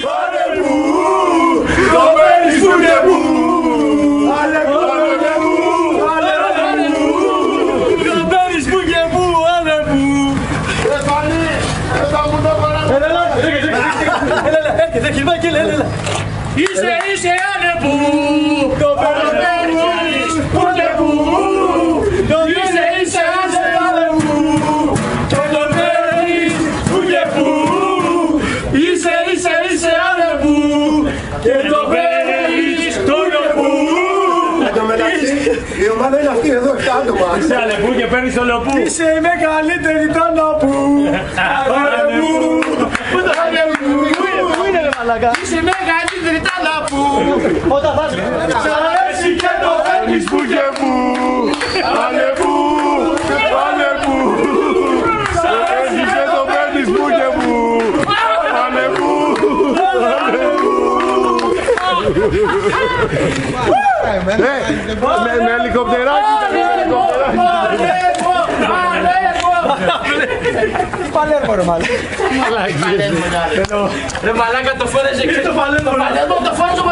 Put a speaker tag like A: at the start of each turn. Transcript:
A: Αλεπού, το παίρνεις που και που. Αλεπού, το παίρνεις που και που, αλεπού. Εφανή, θα μου το παράδει. Έλα. Είσαι αλεπού, το παίρνεις που και που. Είσαι αλεπού, και το παίρνεις που και που. Είσαι αλεπού, και το παίρνεις το λεπού. Εν τω μεταξύ, η ομάδα είναι αυτή εδώ, 7 άτομα.
B: Είσαι αλεπού και παίρνεις το λεπού.
A: Είσαι η μεγαλύτερη των λεπού. Αλεπού, είσαι η μεγαλύτερη των λεπού. Σ' αρέσει και το παίρνεις που και που. Αλεπού, αλεπού. Σ' αρέσει και το παίρνεις που και που. Αλεπού, αλεπού. Με ελικοπτεράκι ήταν,
C: Παλέρμο ρε μάλλον.
A: Ρε μαλάκα το φόρεσε και το Παλέρμο το φόρεσε